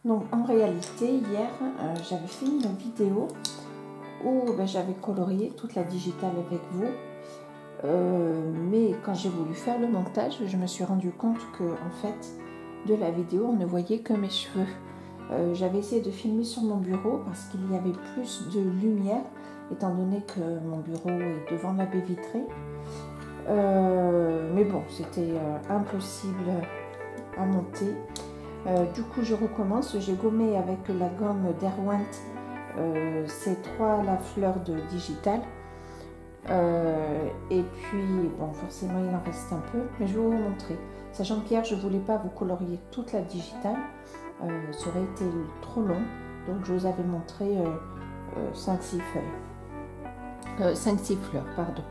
Donc en réalité, hier, j'avais fait une vidéo où j'avais colorié toute la digitale avec vous. Mais quand j'ai voulu faire le montage, je me suis rendu compte que en fait, de la vidéo, on ne voyait que mes cheveux. J'avais essayé de filmer sur mon bureau parce qu'il y avait plus de lumière, étant donné que mon bureau est devant la baie vitrée. Mais bon, c'était impossible à monter. Du coup, je recommence. J'ai gommé avec la gomme Derwent C3 la fleur de digital. Et puis, bon, forcément, il en reste un peu, mais je vais vous montrer. Sachant qu'hier, je ne voulais pas vous colorier toute la digitale. Ça aurait été trop long. Donc, je vous avais montré 5-6 feuilles. 5-6 fleurs, pardon.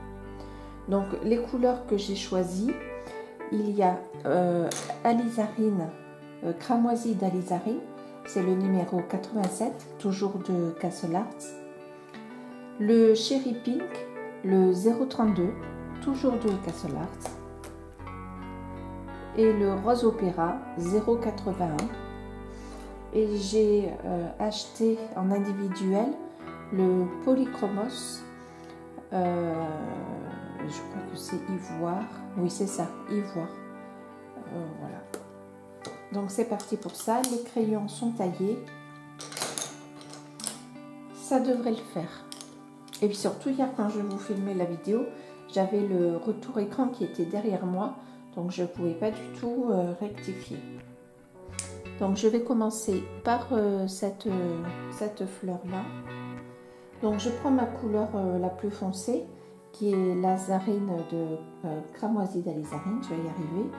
Donc, les couleurs que j'ai choisies, il y a Alizarine, Cramoisi d'Alizarine. C'est le numéro 87, toujours de Castle Arts. Le Cherry Pink, le 032, toujours de Castle Arts. Et le Rose Opéra, 081. Et j'ai acheté en individuel le Polychromos. Je crois que c'est ivoire. Oui, c'est ça, ivoire. Voilà. Donc c'est parti pour ça. Les crayons sont taillés. Ça devrait le faire. Et puis surtout, hier, quand je vous filmais la vidéo, j'avais le retour écran qui était derrière moi. Donc je ne pouvais pas du tout rectifier. Donc je vais commencer par cette fleur-là. Donc je prends ma couleur la plus foncée, qui est l'Azarine de Cramoisi d'Alizarine. Je vais y arriver.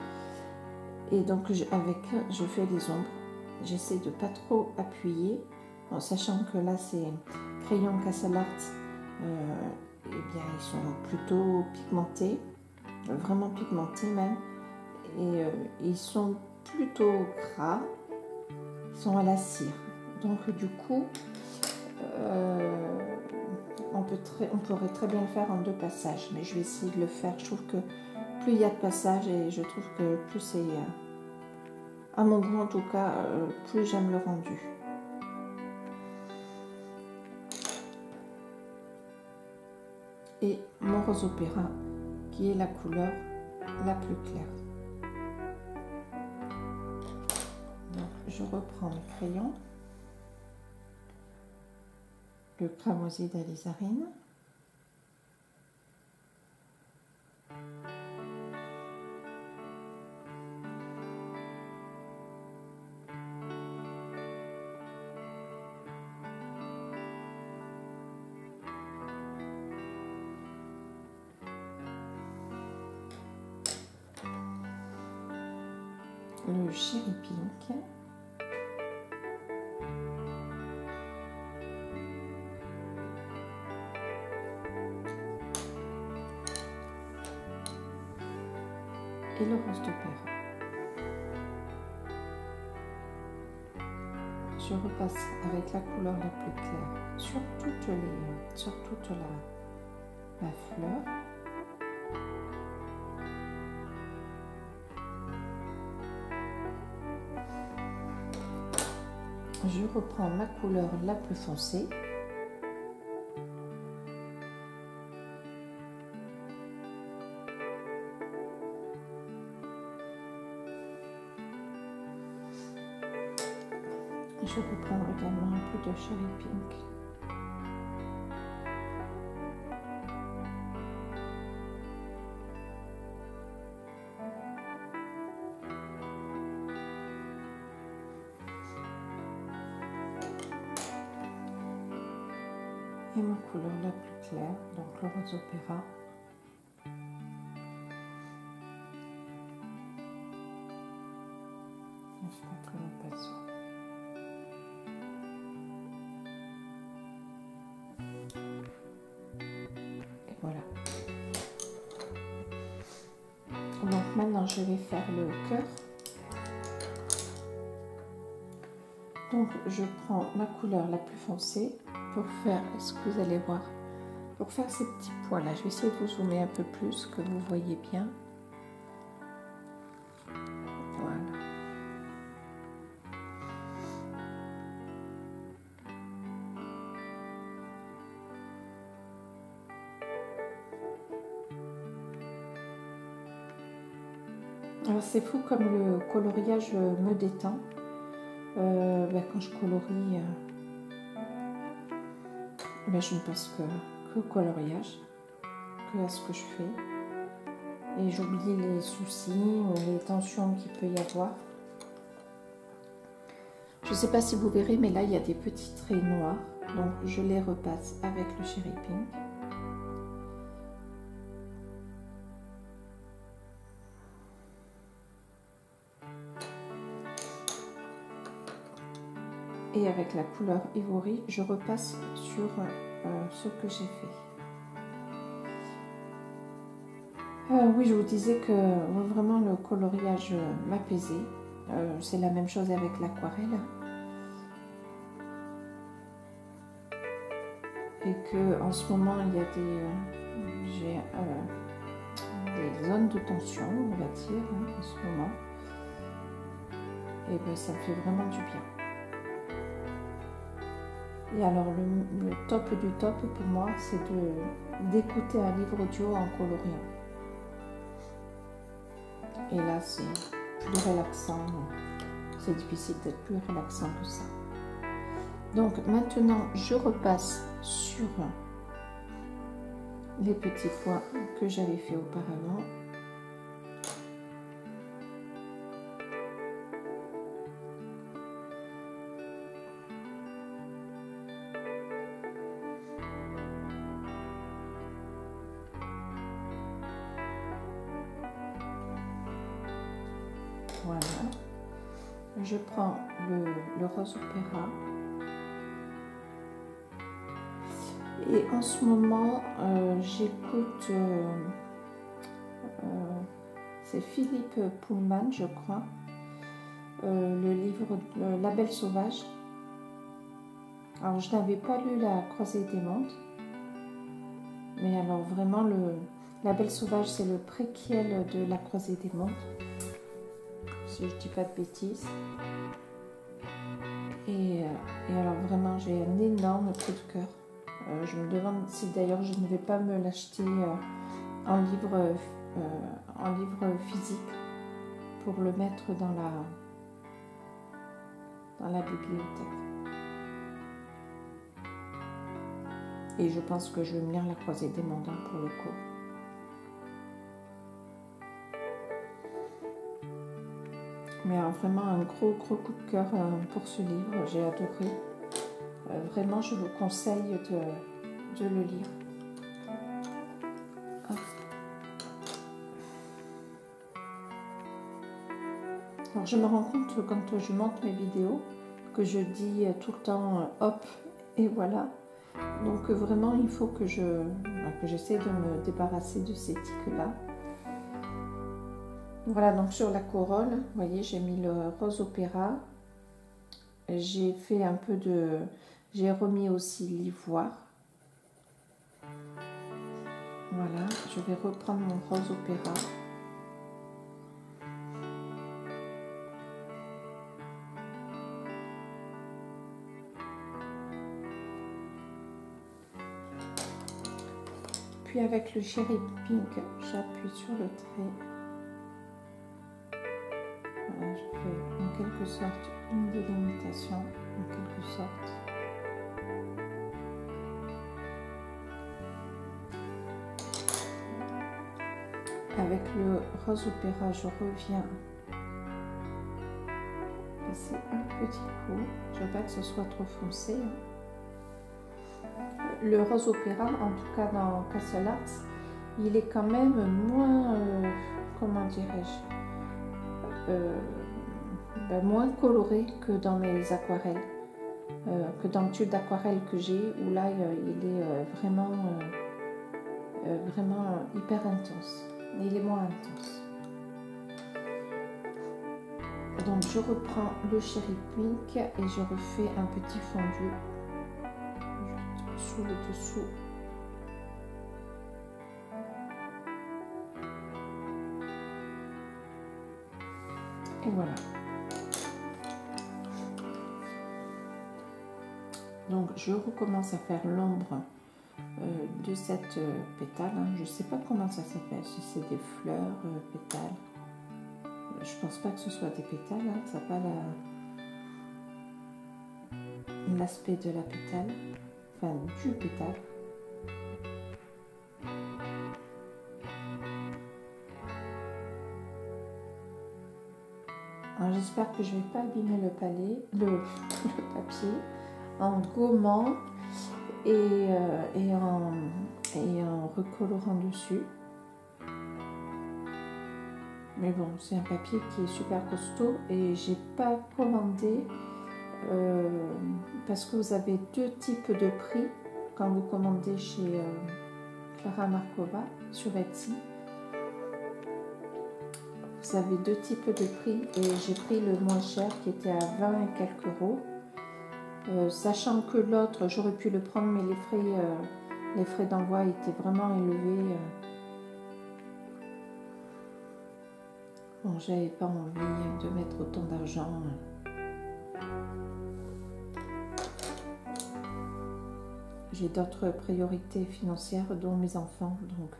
Et donc je fais des ombres. J'essaie de ne pas trop appuyer, en sachant que là c'est crayon Castle Arts. Eh bien ils sont plutôt pigmentés, vraiment pigmentés même. Et ils sont plutôt gras. Ils sont à la cire. Donc du coup, on pourrait très bien le faire en 2 passages. Mais je vais essayer de le faire. Je trouve que plus il y a de passages, et je trouve que plus c'est, à mon goût en tout cas, plus j'aime le rendu. Et mon Rose Opéra, qui est la couleur la plus claire. Donc je reprends le crayon, le Cramoisi d'Alizarine. Le Cherry Pink. Et le Rose d'Opéra. Je repasse avec la couleur la plus claire sur toute la fleur. Je reprends ma couleur la plus foncée. Je reprends également un peu de Cherry Pink. Et ma couleur la plus claire, donc le Rose Opéra. J'espère que l'on passe. Et voilà. Donc maintenant je vais faire le cœur. Donc je prends ma couleur la plus foncée pour faire, est-ce que vous allez voir, pour faire ces petits points là. Je vais essayer de vous zoomer un peu plus, que vous voyez bien. Voilà. Alors c'est fou comme le coloriage me détend. Quand je colorie, je ne pense que au coloriage, que à ce que je fais. Et j'oublie les soucis ou les tensions qu'il peut y avoir. Je ne sais pas si vous verrez, mais là il y a des petits traits noirs. Donc je les repasse avec le Cherry Pink. Et avec la couleur Ivory, je repasse sur ce que j'ai fait. Oui, je vous disais que vraiment le coloriage m'apaisait. C'est la même chose avec l'aquarelle. Et que en ce moment, il y a des zones de tension, on va dire, en ce moment. Et bien, ça me fait vraiment du bien. Et alors, le top du top pour moi, c'est d'écouter un livre audio en coloriant. Et là, c'est plus relaxant. C'est difficile d'être plus relaxant que ça. Donc, maintenant, je repasse sur les petits points que j'avais fait auparavant. Voilà. Je prends le rose opéra. Et en ce moment, j'écoute, c'est Philippe Pullman, je crois, le livre La Belle Sauvage. Alors, je n'avais pas lu La Croisée des Mondes, mais alors vraiment, La Belle Sauvage, c'est le préquel de La Croisée des Mondes, si je ne dis pas de bêtises. Et alors, vraiment, j'ai un énorme coup de cœur. Je me demande si d'ailleurs je ne vais pas me l'acheter en livre physique pour le mettre dans la bibliothèque. Et je pense que je vais me lire La Croisée des Mondes pour le coup. Mais alors, vraiment un gros coup de cœur pour ce livre, j'ai adoré. Vraiment, je vous conseille de le lire. Ah. Alors, je me rends compte quand je monte mes vidéos que je dis tout le temps hop et voilà. Donc vraiment, il faut que j'essaie de me débarrasser de ces tics-là. Voilà, donc sur la corolle, vous voyez, j'ai mis le rose opéra. J'ai fait un peu de... J'ai remis aussi l'ivoire. Voilà, je vais reprendre mon rose opéra. Puis avec le Cherry Pink, j'appuie sur le trait. Voilà, je fais en quelque sorte une délimitation, en quelque sorte. Avec le rose opéra, je reviens passer un petit coup. Je ne veux pas que ce soit trop foncé. Le rose opéra, en tout cas dans Castle Arts, il est quand même moins, comment dirais-je, moins coloré que dans mes aquarelles, que dans le tube d'aquarelle que j'ai, où là il est vraiment hyper intense. Il est moins intense. Donc je reprends le Cherry Pink et je refais un petit fondu sous le dessous. Et voilà. Donc je recommence à faire l'ombre de cette pétale. Je ne sais pas comment ça s'appelle, si c'est des fleurs, pétales. je pense pas que ce soit des pétales, hein, ça n'a pas l'aspect de la pétale, enfin du pétale. Alors j'espère que je vais pas abîmer le papier en gommant et en recolorant dessus. Mais bon, c'est un papier qui est super costaud et j'ai pas commandé parce que vous avez deux types de prix quand vous commandez chez Clara Markova sur Etsy. Vous avez deux types de prix et j'ai pris le moins cher qui était à 20 et quelques euros. Sachant que l'autre, j'aurais pu le prendre, mais les frais d'envoi étaient vraiment élevés. Bon, j'avais pas envie de mettre autant d'argent. J'ai d'autres priorités financières, dont mes enfants, donc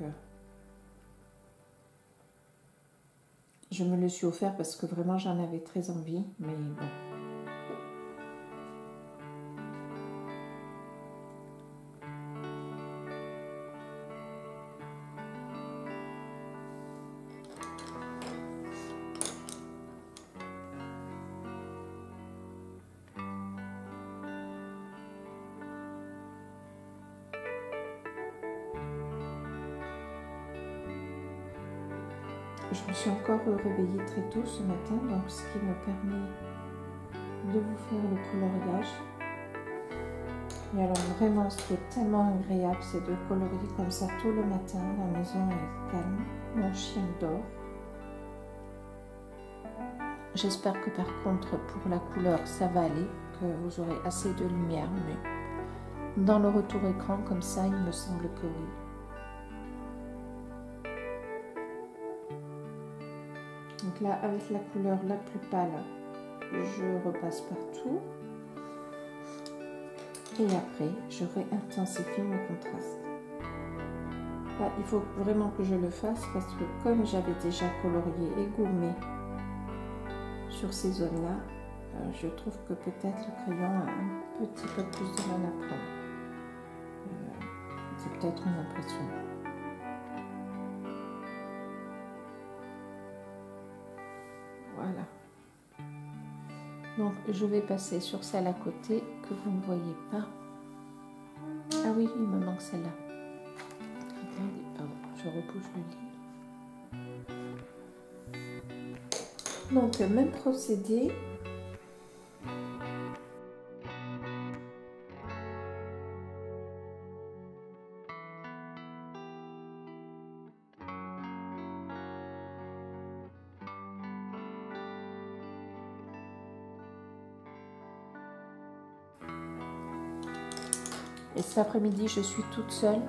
je me le suis offert parce que vraiment j'en avais très envie, mais bon. Je me suis encore réveillée très tôt ce matin, donc ce qui me permet de vous faire le coloriage. Et alors vraiment, ce qui est tellement agréable, c'est de colorier comme ça tôt le matin. La maison est calme, mon chien dort. J'espère que par contre, pour la couleur, ça va aller, que vous aurez assez de lumière, mais dans le retour écran, comme ça, il me semble que oui. Donc là, avec la couleur la plus pâle, je repasse partout. Et après, je réintensifie mes contrastes. Là, il faut vraiment que je le fasse parce que comme j'avais déjà colorié et gommé sur ces zones-là, je trouve que peut-être le crayon a un petit peu plus de mal à prendre. C'est peut-être une impression. Voilà. Donc je vais passer sur celle à côté que vous ne voyez pas. Ah oui, il me manque celle-là. Regardez, pardon, je repousse le lit. Donc même procédé. Et cet après-midi, je suis toute seule,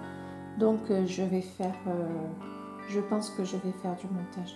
donc je vais faire, je pense que je vais faire du montage.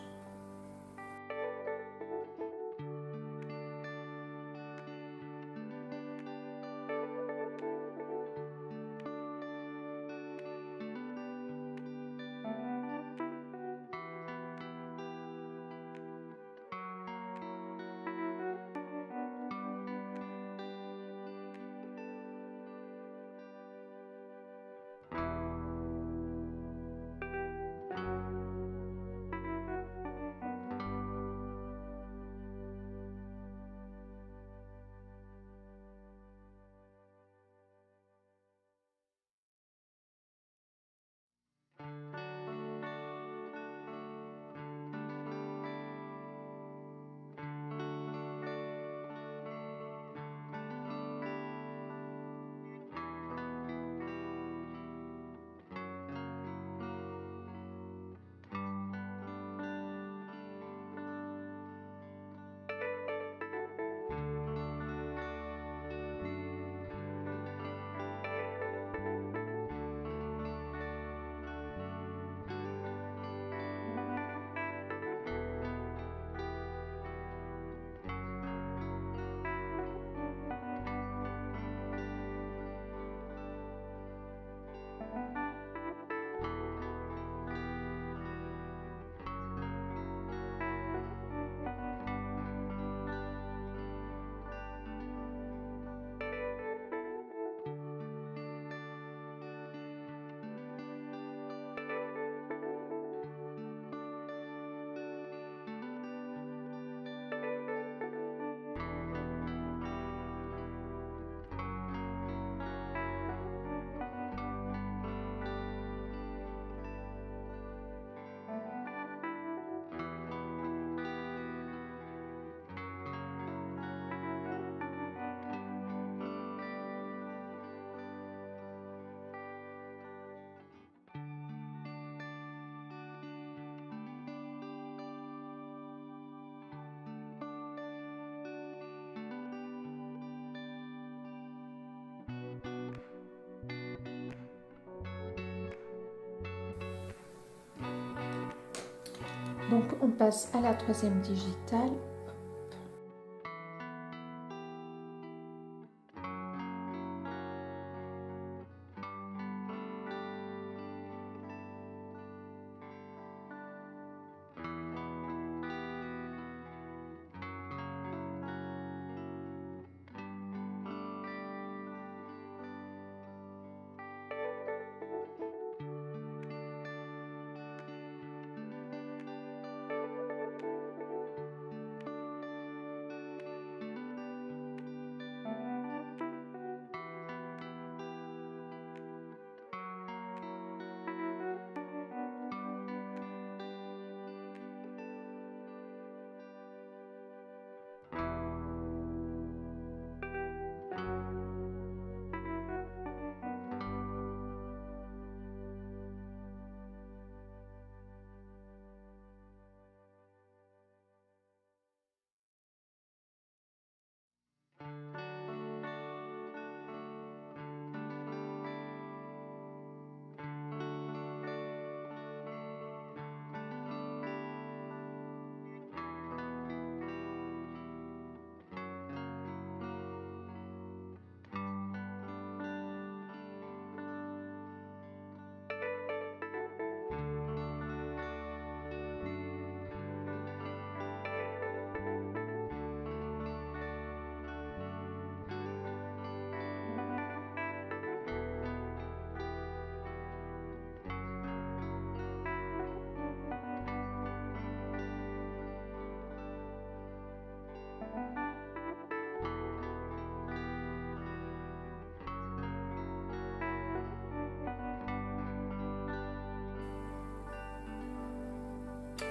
Donc on passe à la troisième digitale.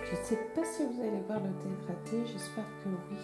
Je ne sais pas si vous allez voir le dégradé, j'espère que oui.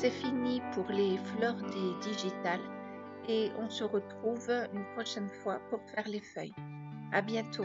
c'est fini pour les fleurs des digitales et on se retrouve une prochaine fois pour faire les feuilles. À bientôt.